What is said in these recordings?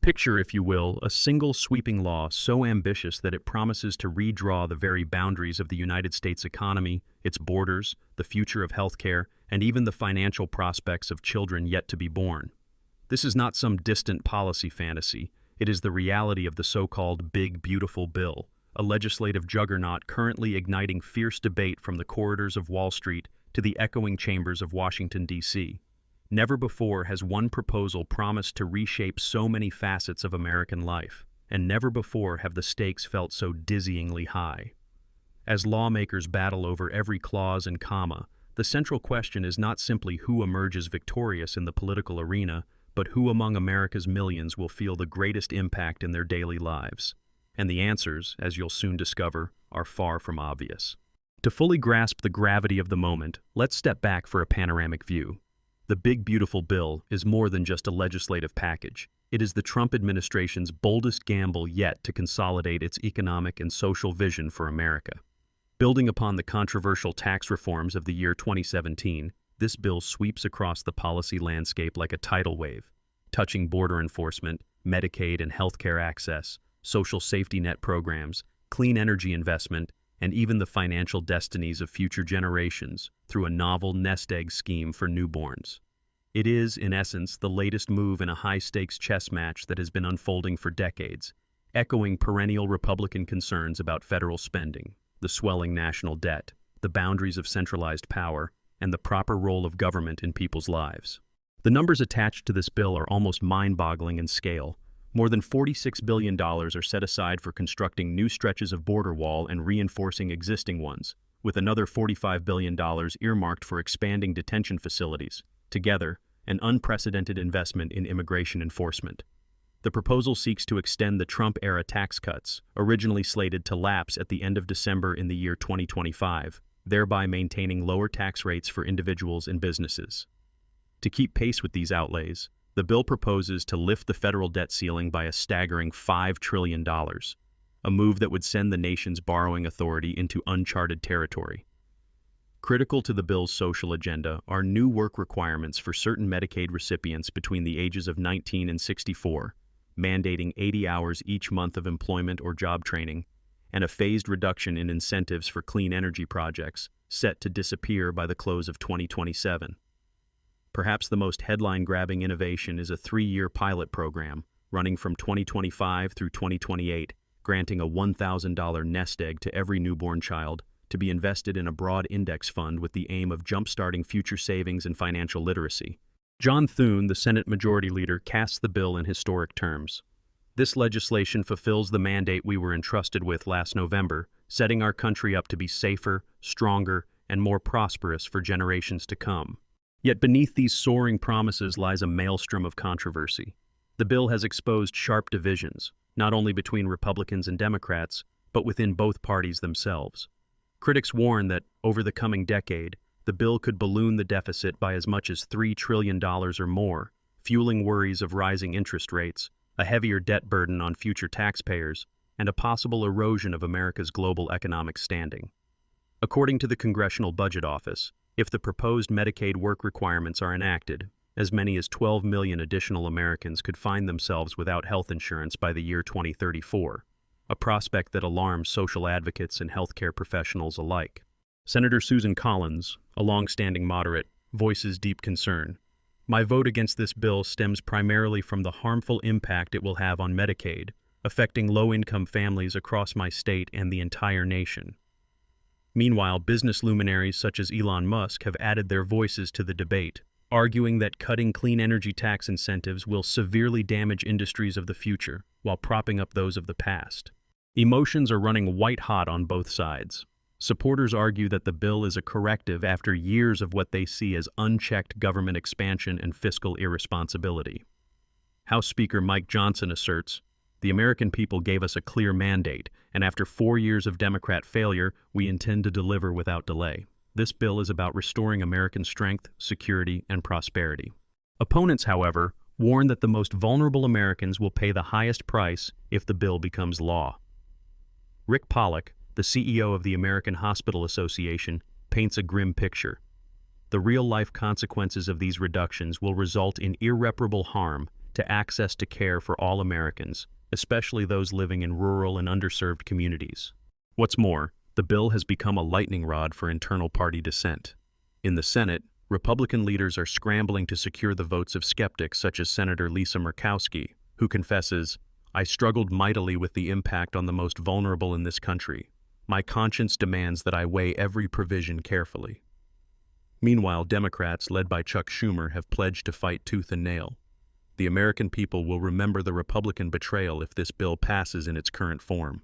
Picture, if you will, a single sweeping law so ambitious that it promises to redraw the very boundaries of the United States economy, its borders, the future of healthcare, and even the financial prospects of children yet to be born. This is not some distant policy fantasy. It is the reality of the so-called Big Beautiful Bill, a legislative juggernaut currently igniting fierce debate from the corridors of Wall Street to the echoing chambers of Washington, D.C. Never before has one proposal promised to reshape so many facets of American life, and never before have the stakes felt so dizzyingly high. As lawmakers battle over every clause and comma, the central question is not simply who emerges victorious in the political arena, but who among America's millions will feel the greatest impact in their daily lives. And the answers, as you'll soon discover, are far from obvious. To fully grasp the gravity of the moment, let's step back for a panoramic view. The Big Beautiful Bill is more than just a legislative package. It is the Trump administration's boldest gamble yet to consolidate its economic and social vision for America. Building upon the controversial tax reforms of the year 2017, this bill sweeps across the policy landscape like a tidal wave, touching border enforcement, Medicaid and healthcare access, social safety net programs, clean energy investment, and even the financial destinies of future generations through a novel nest egg scheme for newborns. It is, in essence, the latest move in a high-stakes chess match that has been unfolding for decades, echoing perennial Republican concerns about federal spending, the swelling national debt, the boundaries of centralized power, and the proper role of government in people's lives. The numbers attached to this bill are almost mind-boggling in scale. More than $46 billion are set aside for constructing new stretches of border wall and reinforcing existing ones, with another $45 billion earmarked for expanding detention facilities. Together, an unprecedented investment in immigration enforcement. The proposal seeks to extend the Trump-era tax cuts, originally slated to lapse at the end of December in the year 2025, thereby maintaining lower tax rates for individuals and businesses. To keep pace with these outlays, the bill proposes to lift the federal debt ceiling by a staggering $5 trillion, a move that would send the nation's borrowing authority into uncharted territory. Critical to the bill's social agenda are new work requirements for certain Medicaid recipients between the ages of 19 and 64, mandating 80 hours each month of employment or job training, and a phased reduction in incentives for clean energy projects, set to disappear by the close of 2027. Perhaps the most headline-grabbing innovation is a 3-year pilot program, running from 2025 through 2028, granting a $1,000 nest egg to every newborn child to be invested in a broad index fund with the aim of jump-starting future savings and financial literacy. John Thune, the Senate Majority Leader, casts the bill in historic terms. This legislation fulfills the mandate we were entrusted with last November, setting our country up to be safer, stronger, and more prosperous for generations to come. Yet beneath these soaring promises lies a maelstrom of controversy. The bill has exposed sharp divisions, not only between Republicans and Democrats, but within both parties themselves. Critics warn that, over the coming decade, the bill could balloon the deficit by as much as $3 trillion or more, fueling worries of rising interest rates, a heavier debt burden on future taxpayers, and a possible erosion of America's global economic standing. According to the Congressional Budget Office, if the proposed Medicaid work requirements are enacted, as many as 12 million additional Americans could find themselves without health insurance by the year 2034, a prospect that alarms social advocates and healthcare professionals alike. Senator Susan Collins, a long-standing moderate, voices deep concern. My vote against this bill stems primarily from the harmful impact it will have on Medicaid, affecting low-income families across my state and the entire nation. Meanwhile, business luminaries such as Elon Musk have added their voices to the debate, arguing that cutting clean energy tax incentives will severely damage industries of the future while propping up those of the past. Emotions are running white-hot on both sides. Supporters argue that the bill is a corrective after years of what they see as unchecked government expansion and fiscal irresponsibility. House Speaker Mike Johnson asserts, "The American people gave us a clear mandate, and after 4 years of Democrat failure, we intend to deliver without delay. This bill is about restoring American strength, security, and prosperity." Opponents, however, warn that the most vulnerable Americans will pay the highest price if the bill becomes law. Rick Pollack, the CEO of the American Hospital Association, paints a grim picture. The real-life consequences of these reductions will result in irreparable harm to access to care for all Americans, especially those living in rural and underserved communities. What's more, the bill has become a lightning rod for internal party dissent. In the Senate, Republican leaders are scrambling to secure the votes of skeptics such as Senator Lisa Murkowski, who confesses, "I struggled mightily with the impact on the most vulnerable in this country. My conscience demands that I weigh every provision carefully." Meanwhile, Democrats, led by Chuck Schumer, have pledged to fight tooth and nail. The American people will remember the Republican betrayal if this bill passes in its current form.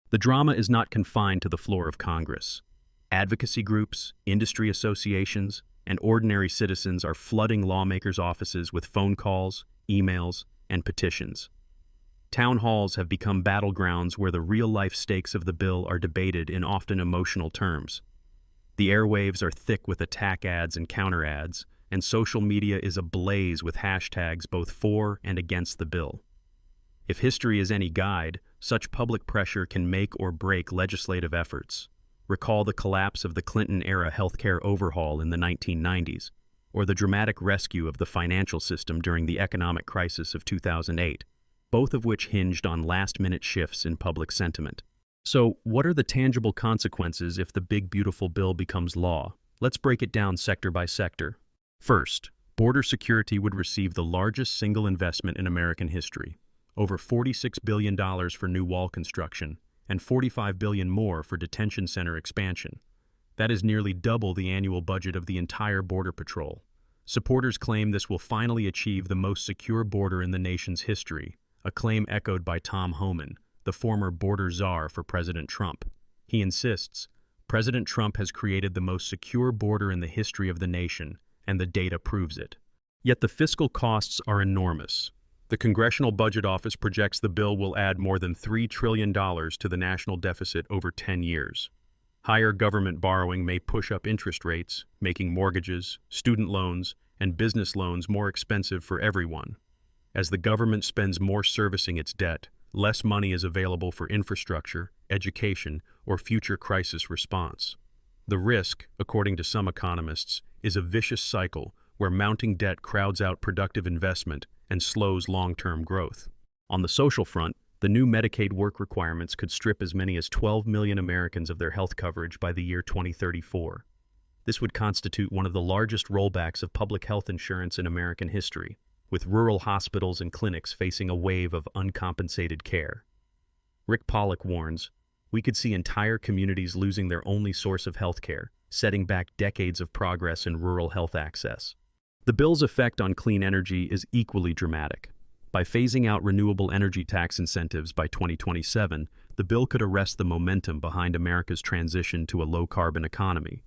The drama is not confined to the floor of Congress. Advocacy groups, industry associations, and ordinary citizens are flooding lawmakers' offices with phone calls, emails, and petitions. Town halls have become battlegrounds where the real-life stakes of the bill are debated in often emotional terms. The airwaves are thick with attack ads and counter ads, and social media is ablaze with hashtags both for and against the bill. If history is any guide, such public pressure can make or break legislative efforts. Recall the collapse of the Clinton-era healthcare overhaul in the 1990s, or the dramatic rescue of the financial system during the economic crisis of 2008, both of which hinged on last-minute shifts in public sentiment. So, what are the tangible consequences if the big beautiful bill becomes law? Let's break it down sector by sector. First, border security would receive the largest single investment in American history, over $46 billion for new wall construction, and $45 billion more for detention center expansion. That is nearly double the annual budget of the entire Border Patrol. Supporters claim this will finally achieve the most secure border in the nation's history, a claim echoed by Tom Homan, the former border czar for President Trump. He insists, President Trump has created the most secure border in the history of the nation, and the data proves it. Yet the fiscal costs are enormous. The Congressional Budget Office projects the bill will add more than $3 trillion to the national deficit over 10 years. Higher government borrowing may push up interest rates, making mortgages, student loans, and business loans more expensive for everyone. As the government spends more servicing its debt, less money is available for infrastructure, education, or future crisis response. The risk, according to some economists, is a vicious cycle where mounting debt crowds out productive investment and slows long-term growth. On the social front, the new Medicaid work requirements could strip as many as 12 million Americans of their health coverage by the year 2034. This would constitute one of the largest rollbacks of public health insurance in American history, with rural hospitals and clinics facing a wave of uncompensated care. Rick Pollack warns, we could see entire communities losing their only source of health care, setting back decades of progress in rural health access. The bill's effect on clean energy is equally dramatic. By phasing out renewable energy tax incentives by 2027, the bill could arrest the momentum behind America's transition to a low-carbon economy.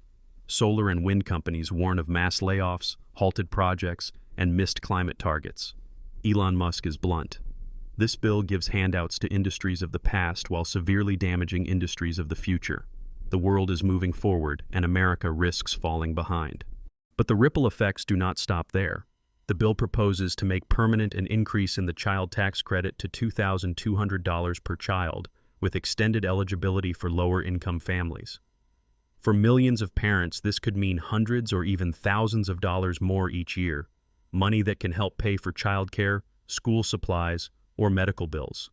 Solar and wind companies warn of mass layoffs, halted projects, and missed climate targets. Elon Musk is blunt. This bill gives handouts to industries of the past while severely damaging industries of the future. The world is moving forward, and America risks falling behind. But the ripple effects do not stop there. The bill proposes to make permanent an increase in the child tax credit to $2,200 per child, with extended eligibility for lower-income families. For millions of parents, this could mean hundreds or even thousands of dollars more each year, money that can help pay for childcare, school supplies, or medical bills.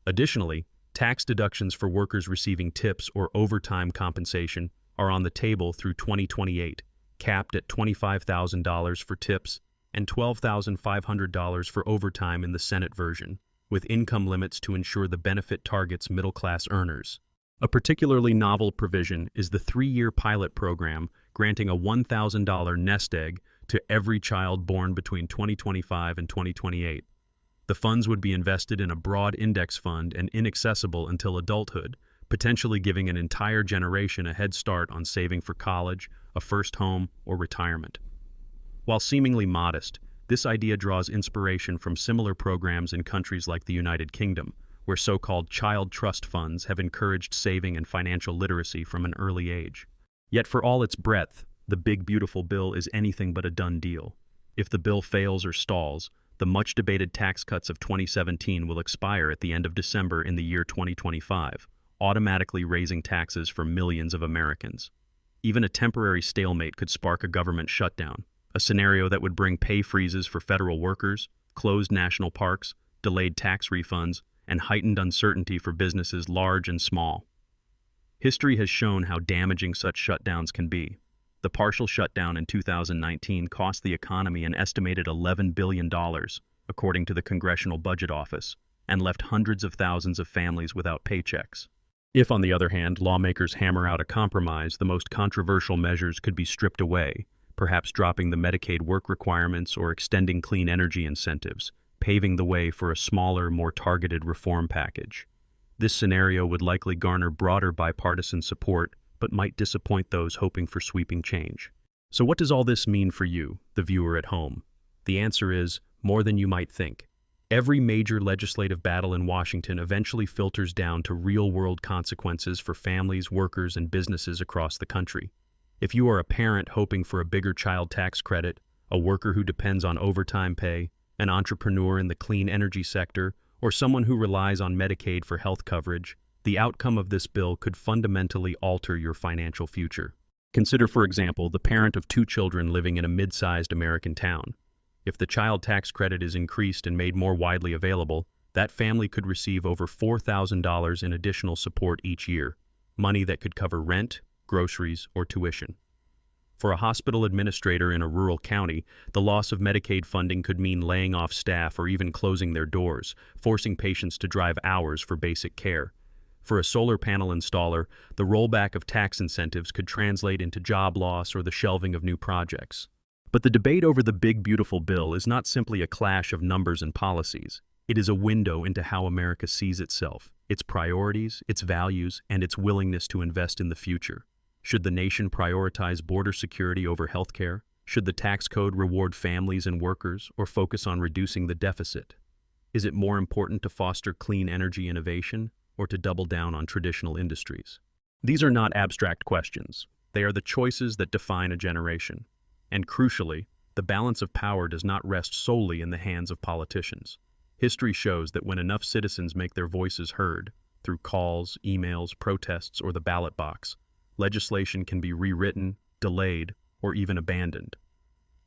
Additionally, tax deductions for workers receiving tips or overtime compensation are on the table through 2028, capped at $25,000 for tips and $12,500 for overtime in the Senate version, with income limits to ensure the benefit targets middle-class earners. A particularly novel provision is the 3-year pilot program granting a $1,000 nest egg to every child born between 2025 and 2028. The funds would be invested in a broad index fund and inaccessible until adulthood, potentially giving an entire generation a head start on saving for college, a first home, or retirement. While seemingly modest, this idea draws inspiration from similar programs in countries like the United Kingdom, where so-called child trust funds have encouraged saving and financial literacy from an early age. Yet for all its breadth, the big beautiful bill is anything but a done deal. If the bill fails or stalls, the much-debated tax cuts of 2017 will expire at the end of December in the year 2025, automatically raising taxes for millions of Americans. Even a temporary stalemate could spark a government shutdown, a scenario that would bring pay freezes for federal workers, closed national parks, delayed tax refunds, and heightened uncertainty for businesses large and small. History has shown how damaging such shutdowns can be. The partial shutdown in 2019 cost the economy an estimated $11 billion, according to the Congressional Budget Office, and left hundreds of thousands of families without paychecks. If, on the other hand, lawmakers hammer out a compromise, the most controversial measures could be stripped away, perhaps dropping the Medicaid work requirements or extending clean energy incentives, paving the way for a smaller, more targeted reform package. This scenario would likely garner broader bipartisan support, but might disappoint those hoping for sweeping change. So what does all this mean for you, the viewer at home? The answer is more than you might think. Every major legislative battle in Washington eventually filters down to real-world consequences for families, workers, and businesses across the country. If you are a parent hoping for a bigger child tax credit, a worker who depends on overtime pay, an entrepreneur in the clean energy sector, or someone who relies on Medicaid for health coverage, the outcome of this bill could fundamentally alter your financial future. Consider, for example, the parent of 2 children living in a mid-sized American town. If the child tax credit is increased and made more widely available, that family could receive over $4,000 in additional support each year, money that could cover rent, groceries, or tuition. For a hospital administrator in a rural county, the loss of Medicaid funding could mean laying off staff or even closing their doors, forcing patients to drive hours for basic care. For a solar panel installer, the rollback of tax incentives could translate into job loss or the shelving of new projects. But the debate over the big beautiful bill is not simply a clash of numbers and policies. It is a window into how America sees itself, its priorities, its values, and its willingness to invest in the future. Should the nation prioritize border security over healthcare? Should the tax code reward families and workers or focus on reducing the deficit? Is it more important to foster clean energy innovation or to double down on traditional industries? These are not abstract questions. They are the choices that define a generation. And crucially, the balance of power does not rest solely in the hands of politicians. History shows that when enough citizens make their voices heard, through calls, emails, protests, or the ballot box, legislation can be rewritten, delayed, or even abandoned.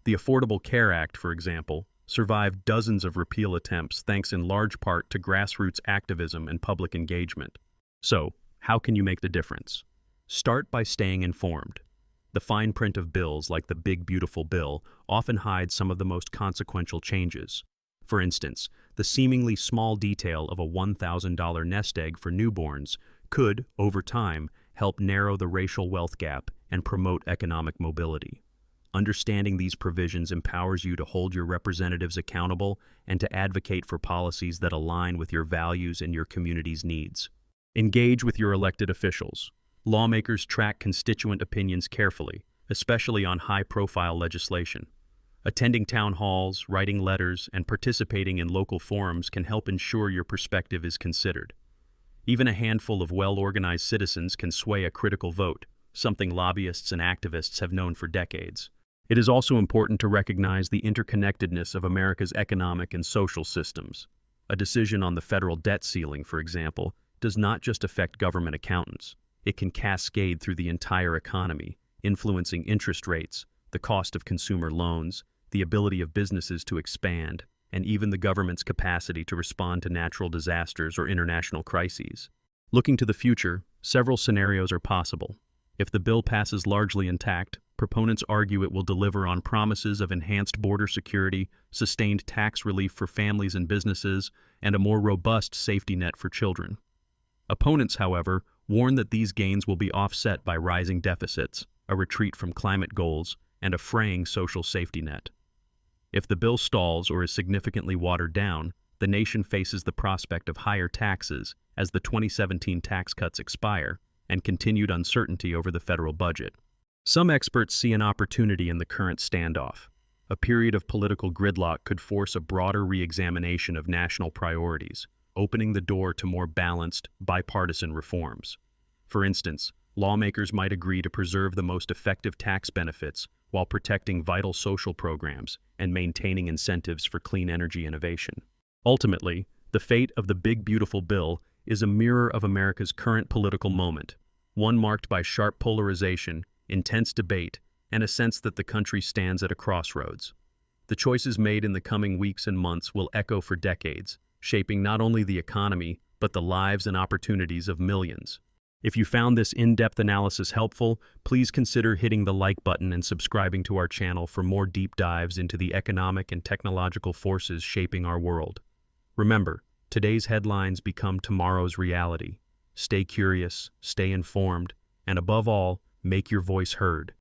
The Affordable Care Act, for example, survived dozens of repeal attempts thanks in large part to grassroots activism and public engagement. So, how can you make the difference? Start by staying informed. The fine print of bills like the Big Beautiful Bill often hides some of the most consequential changes. For instance, the seemingly small detail of a $1,000 nest egg for newborns could, over time, help narrow the racial wealth gap and promote economic mobility. Understanding these provisions empowers you to hold your representatives accountable and to advocate for policies that align with your values and your community's needs. Engage with your elected officials. Lawmakers track constituent opinions carefully, especially on high-profile legislation. Attending town halls, writing letters, and participating in local forums can help ensure your perspective is considered. Even a handful of well-organized citizens can sway a critical vote, something lobbyists and activists have known for decades. It is also important to recognize the interconnectedness of America's economic and social systems. A decision on the federal debt ceiling, for example, does not just affect government accountants. It can cascade through the entire economy, influencing interest rates, the cost of consumer loans, the ability of businesses to expand, and even the government's capacity to respond to natural disasters or international crises. Looking to the future, several scenarios are possible. If the bill passes largely intact, proponents argue it will deliver on promises of enhanced border security, sustained tax relief for families and businesses, and a more robust safety net for children. Opponents, however, warn that these gains will be offset by rising deficits, a retreat from climate goals, and a fraying social safety net. If the bill stalls or is significantly watered down, the nation faces the prospect of higher taxes as the 2017 tax cuts expire and continued uncertainty over the federal budget. Some experts see an opportunity in the current standoff. A period of political gridlock could force a broader re-examination of national priorities, opening the door to more balanced, bipartisan reforms. For instance, lawmakers might agree to preserve the most effective tax benefits while protecting vital social programs and maintaining incentives for clean energy innovation. Ultimately, the fate of the Big Beautiful Bill is a mirror of America's current political moment, one marked by sharp polarization, intense debate, and a sense that the country stands at a crossroads. The choices made in the coming weeks and months will echo for decades, shaping not only the economy, but the lives and opportunities of millions. If you found this in-depth analysis helpful, please consider hitting the like button and subscribing to our channel for more deep dives into the economic and technological forces shaping our world. Remember, today's headlines become tomorrow's reality. Stay curious, stay informed, and above all, make your voice heard.